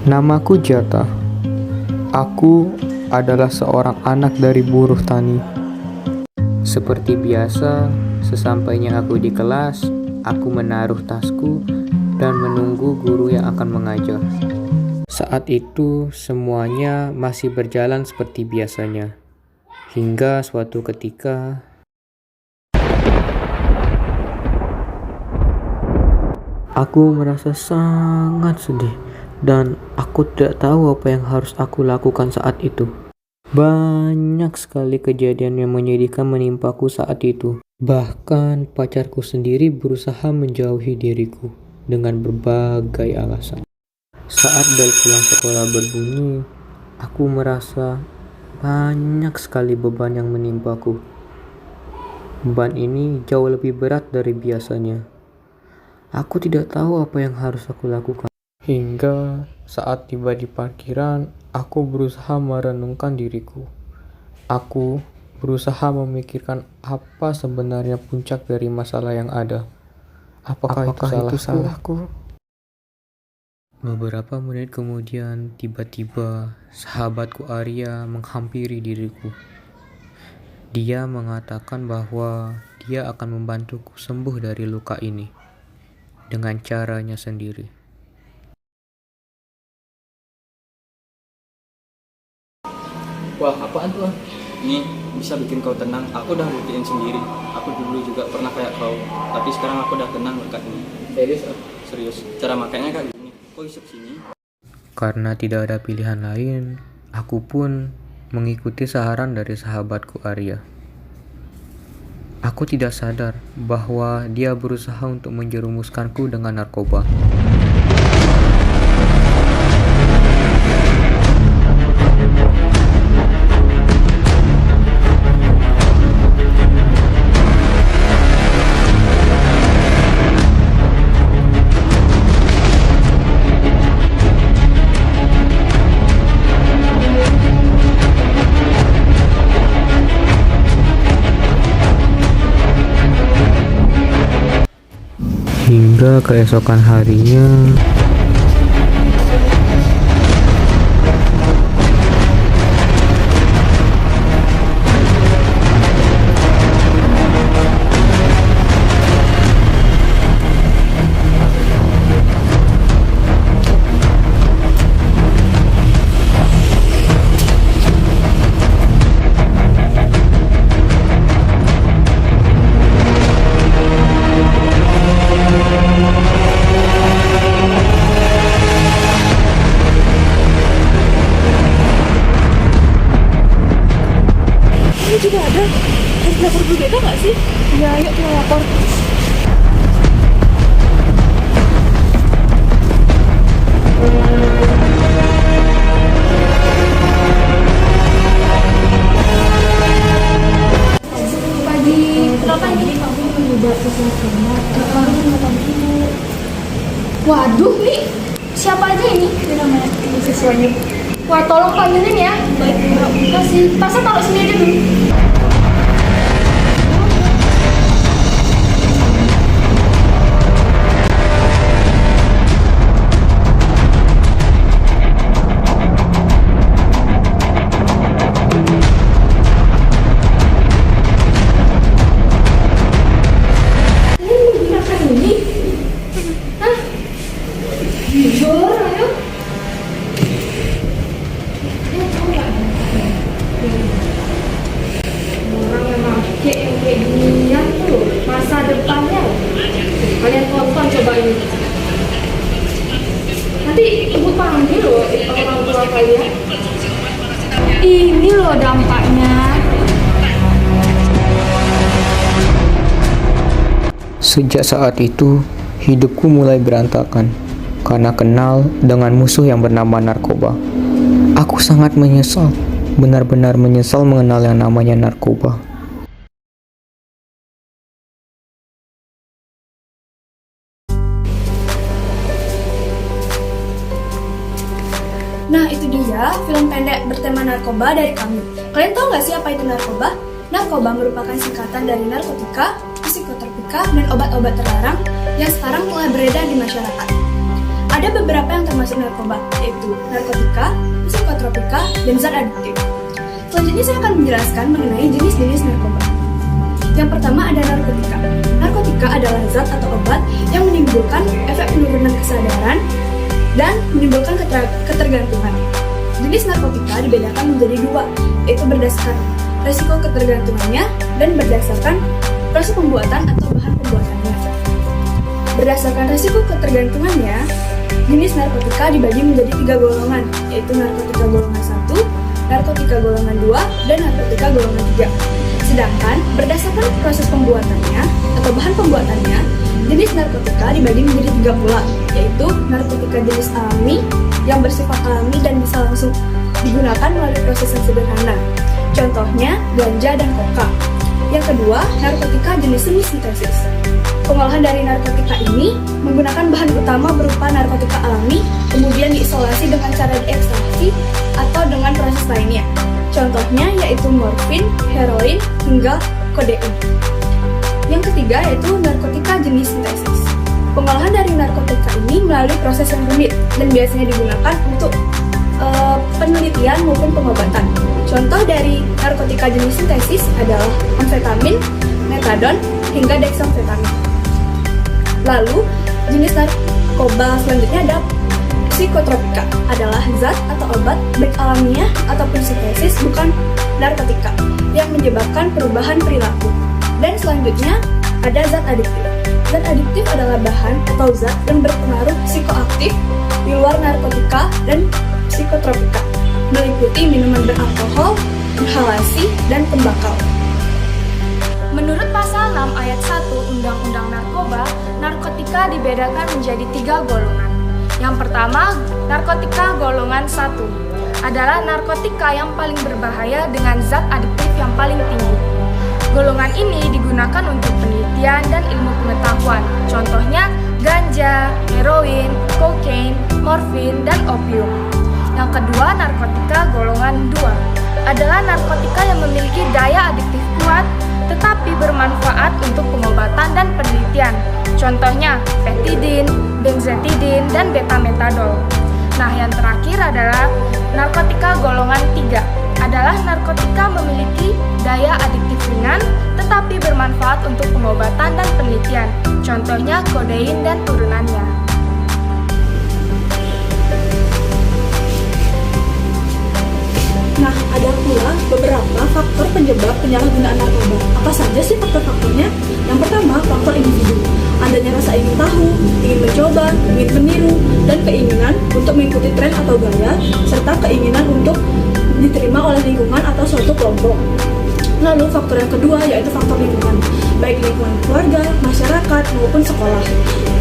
Namaku Jata. Aku adalah seorang anak dari buruh tani. Seperti biasa, sesampainya aku di kelas, aku menaruh tasku dan menunggu guru yang akan mengajar. Saat itu, semuanya masih berjalan seperti biasanya. Hingga suatu ketika, aku merasa sangat sedih dan aku tidak tahu apa yang harus aku lakukan saat itu. Banyak sekali kejadian yang menyedihkan menimpaku saat itu. Bahkan pacarku sendiri berusaha menjauhi diriku dengan berbagai alasan. Saat bel pulang sekolah berbunyi, aku merasa banyak sekali beban yang menimpaku. Beban ini jauh lebih berat dari biasanya. Aku tidak tahu apa yang harus aku lakukan. Hingga saat tiba di parkiran, aku berusaha merenungkan diriku. Aku berusaha memikirkan apa sebenarnya puncak dari masalah yang ada. Apakah itu salahku? Beberapa menit kemudian, tiba-tiba sahabatku Arya menghampiri diriku. Dia mengatakan bahwa dia akan membantuku sembuh dari luka ini dengan caranya sendiri. Wah, apaan tuh? Ini bisa bikin kau tenang. Aku udah buktiin sendiri. Aku dulu juga pernah kayak kau, tapi sekarang aku udah tenang berkat ini. Serius? Serius. Cara makanya kayak gini. Kau isep sini. Karena tidak ada pilihan lain, aku pun mengikuti saran dari sahabatku Arya. Aku tidak sadar bahwa dia berusaha untuk menjerumuskanku dengan narkoba. Hingga keesokan harinya, Ini juga ada. Harus lapor Bu Beka nggak sih? Ya, yuk kita lapor. Pagi, kenapa ini? Aku mencoba sesuatunya. Waduh, nih siapa aja ini? Ini namanya siswanya. Wah, tolong panggilin ya. Baik, terima kasih. Tasnya taruh sini aja dulu. Orang yang pakai yang kayak ginian tuh masa depannya kalian tonton coba ini. Nanti ibu panggil loh orang tua kalian. Ini loh dampaknya. sejak saat itu hidupku mulai berantakan karena kenal dengan musuh yang bernama narkoba. Aku sangat menyesal, benar-benar menyesal mengenal yang namanya narkoba. Nah, itu dia film pendek bertema narkoba dari kami. Kalian tahu nggak sih apa itu narkoba? Narkoba merupakan singkatan dari narkotika, psikotropika, dan obat-obat terlarang yang sekarang telah beredar di masyarakat. Ada beberapa yang termasuk narkoba, yaitu narkotika, psikotropika, dan zat adiktif. Selanjutnya saya akan menjelaskan mengenai jenis-jenis narkoba. Yang pertama ada narkotika. Narkotika adalah zat atau obat yang menimbulkan efek penurunan kesadaran dan menimbulkan ketergantungan. Jenis narkotika dibedakan menjadi dua, yaitu berdasarkan resiko ketergantungannya dan berdasarkan proses pembuatan atau bahan pembuatannya. Berdasarkan resiko ketergantungannya, jenis narkotika dibagi menjadi 3 golongan, yaitu narkotika golongan 1, narkotika golongan 2, dan narkotika golongan 3. Sedangkan berdasarkan proses pembuatannya atau bahan pembuatannya, jenis narkotika dibagi menjadi 3 pula, yaitu narkotika jenis alami yang bersifat alami dan bisa langsung digunakan melalui proses yang sederhana. Contohnya ganja dan koka. Yang kedua, narkotika jenis semi sintesis. Pengolahan dari narkotika ini menggunakan bahan utama berupa narkotika alami, kemudian diisolasi dengan cara diekstraksi atau dengan proses lainnya. Contohnya yaitu morfin, heroin, hingga kodein. Yang ketiga yaitu narkotika jenis sintesis. Pengolahan dari narkotika ini melalui proses yang rumit dan biasanya digunakan untuk penelitian maupun pengobatan. Contoh dari narkotika jenis sintesis adalah amfetamin, metadon, hingga dexamfetamin. Lalu, jenis narkoba selanjutnya ada psikotropika, adalah zat atau obat baik alamiah ataupun sintesis bukan narkotika yang menyebabkan perubahan perilaku. Dan selanjutnya ada zat adiktif. Zat adiktif adalah bahan atau zat yang berpengaruh psikoaktif di luar narkotika dan psikotropika, meliputi minuman beralkohol, inhalasi, dan tembakau. Menurut pasal 6 ayat 1 Undang-Undang Narkoba, narkotika dibedakan menjadi 3 golongan. Yang pertama, narkotika golongan 1 adalah narkotika yang paling berbahaya dengan zat adiktif yang paling tinggi. Golongan ini digunakan untuk penelitian dan ilmu pengetahuan. Contohnya ganja, heroin, kokain, morfin, dan opium. Yang kedua, narkotika golongan 2 adalah narkotika yang memiliki daya adiktif kuat tetapi bermanfaat untuk pengobatan dan penelitian. Contohnya petidin, benzetidin, dan betametadol. Nah, yang terakhir adalah narkotika golongan 3 adalah narkotika memiliki daya adiktif ringan tetapi bermanfaat untuk pengobatan dan penelitian. Contohnya kodein dan turunannya. Nah, ada pula beberapa faktor penyebab penyalahgunaan narkoba. Apa saja sih faktor-faktornya? Yang pertama, faktor individu. Adanya rasa ingin tahu, ingin mencoba, ingin meniru, dan keinginan untuk mengikuti tren atau gaya, serta keinginan untuk diterima oleh lingkungan atau suatu kelompok. Lalu faktor yang kedua yaitu faktor lingkungan, baik lingkungan keluarga, masyarakat, maupun sekolah.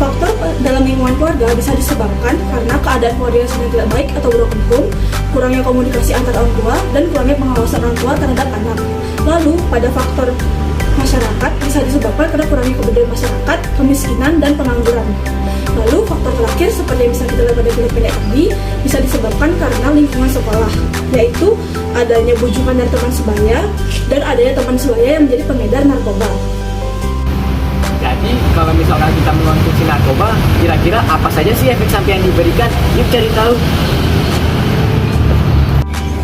Faktor dalam lingkungan keluarga bisa disebabkan karena keadaan keluarga yang sedang tidak baik atau broken home, kurangnya komunikasi antar orang tua, dan kurangnya pengawasan orang tua terhadap anak. Lalu pada faktor masyarakat bisa disebabkan karena kurangnya kebudayaan masyarakat, kemiskinan, dan pengangguran. Lalu faktor terakhir seperti yang bisa kita lihat pada video pendek tadi bisa disebabkan karena lingkungan sekolah, yaitu adanya bujukan dari teman sebaya dan adanya teman sebaya yang menjadi pengedar narkoba. Jadi kalau misalkan kita mengonsumsi narkoba, kira-kira apa saja sih efek samping yang diberikan? Yuk cari tahu.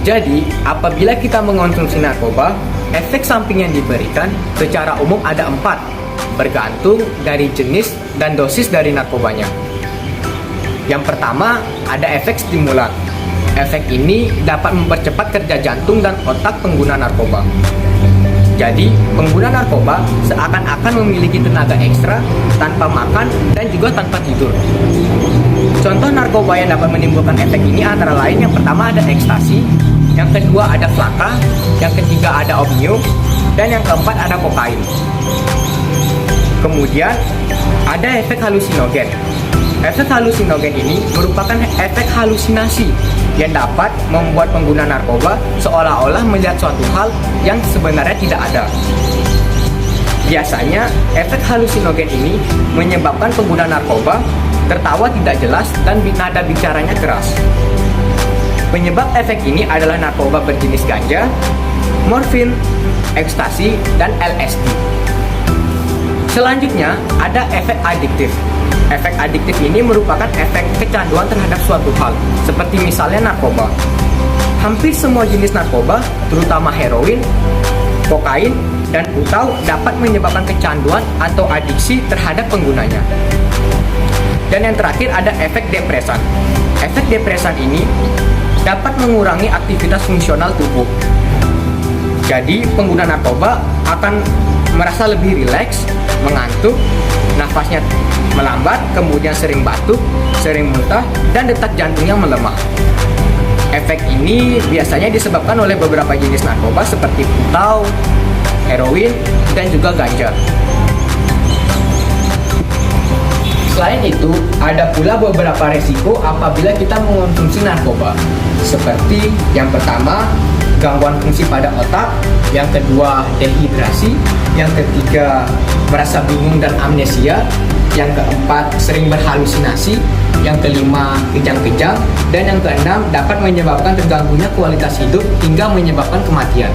Jadi, apabila kita mengonsumsi narkoba, efek samping yang diberikan secara umum ada 4, bergantung dari jenis dan dosis dari narkobanya. Yang pertama, ada efek stimulan. Efek ini dapat mempercepat kerja jantung dan otak pengguna narkoba. Jadi, pengguna narkoba seakan-akan memiliki tenaga ekstra tanpa makan dan juga tanpa tidur. Contoh narkoba yang dapat menimbulkan efek ini antara lain yang pertama ada ekstasi, yang kedua ada flaka, yang ketiga ada opium, dan yang keempat ada kokain. Kemudian ada efek halusinogen. Efek halusinogen ini merupakan efek halusinasi yang dapat membuat pengguna narkoba seolah-olah melihat suatu hal yang sebenarnya tidak ada. Biasanya, efek halusinogen ini menyebabkan pengguna narkoba tertawa tidak jelas dan nada bicaranya keras. Penyebab efek ini adalah narkoba berjenis ganja, morfin, ekstasi, dan LSD. Selanjutnya, ada efek adiktif. Efek adiktif ini merupakan efek kecanduan terhadap suatu hal, seperti misalnya narkoba. Hampir semua jenis narkoba, terutama heroin, kokain, dan putau dapat menyebabkan kecanduan atau adiksi terhadap penggunanya. Dan yang terakhir ada efek depresan. Efek depresan ini dapat mengurangi aktivitas fungsional tubuh. Jadi pengguna narkoba akan merasa lebih rileks, mengantuk, nafasnya melambat, kemudian sering batuk, sering muntah, dan detak jantungnya melemah. Efek ini biasanya disebabkan oleh beberapa jenis narkoba seperti putau, heroin, dan juga ganja. Selain itu, ada pula beberapa resiko apabila kita mengonsumsi narkoba. Seperti yang pertama, gangguan fungsi pada otak, yang kedua dehidrasi, yang ketiga merasa bingung dan amnesia, yang keempat sering berhalusinasi, yang kelima kejang-kejang, dan yang keenam dapat menyebabkan terganggunya kualitas hidup hingga menyebabkan kematian.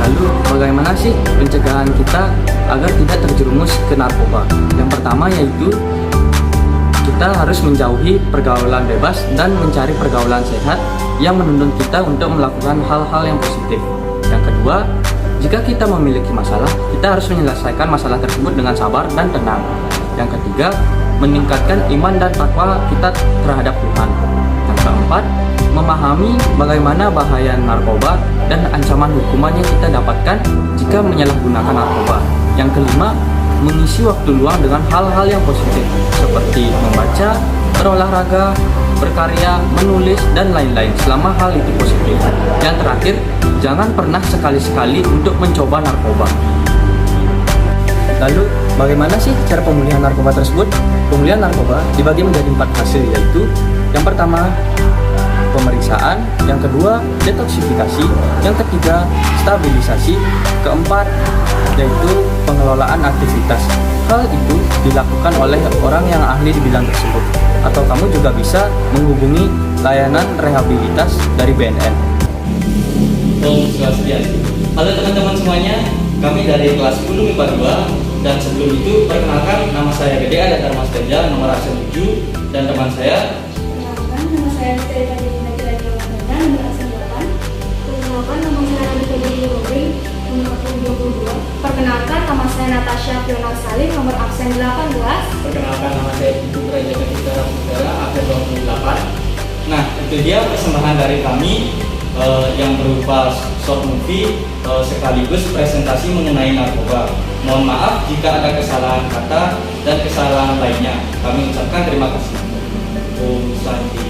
Lalu bagaimana sih pencegahan kita agar tidak terjerumus ke narkoba? Yang pertama yaitu kita harus menjauhi pergaulan bebas dan mencari pergaulan sehat yang menuntun kita untuk melakukan hal-hal yang positif. Yang kedua, jika kita memiliki masalah, kita harus menyelesaikan masalah tersebut dengan sabar dan tenang. Yang ketiga, meningkatkan iman dan takwa kita terhadap Tuhan. Yang keempat, memahami bagaimana bahaya narkoba dan ancaman hukuman yang kita dapatkan jika menyalahgunakan narkoba. Yang kelima, mengisi waktu luang dengan hal-hal yang positif seperti membaca, berolahraga, berkarya, menulis, dan lain-lain selama hal itu positif. Yang terakhir, jangan pernah sekali-sekali untuk mencoba narkoba. Lalu, bagaimana sih cara pemulihan narkoba tersebut? Pemulihan narkoba dibagi menjadi 4 fase, yaitu yang pertama, pemeriksaan, yang kedua, detoksifikasi, yang ketiga, stabilisasi, keempat, yaitu pengelolaan aktivitas. Hal itu dilakukan oleh orang yang ahli di bidang tersebut, atau kamu juga bisa menghubungi layanan rehabilitas dari BNN. Om Swastiastu. Halo teman-teman semuanya, kami dari kelas 10 MIPA 2, dan sebelum itu perkenalkan, nama saya Gede Ada Dharma Steja, nomor absen 7, dan teman saya. Perkenalkan, nama saya Stella Dina Kira-Kira nomor absen 8. Perkenalkan, nama saya Radita Dini Robin, nomor absen 22. Perkenalkan, nama saya Natasha Fiona Salim, nomor absen 18. Perkenalkan, nama saya Ibu Raja Ketika Putera, absen 28. Nah, itu dia persembahan dari kami yang berupa short movie sekaligus presentasi mengenai narkoba. Mohon maaf jika ada kesalahan kata dan kesalahan lainnya. Kami ucapkan terima kasih. Om Santi.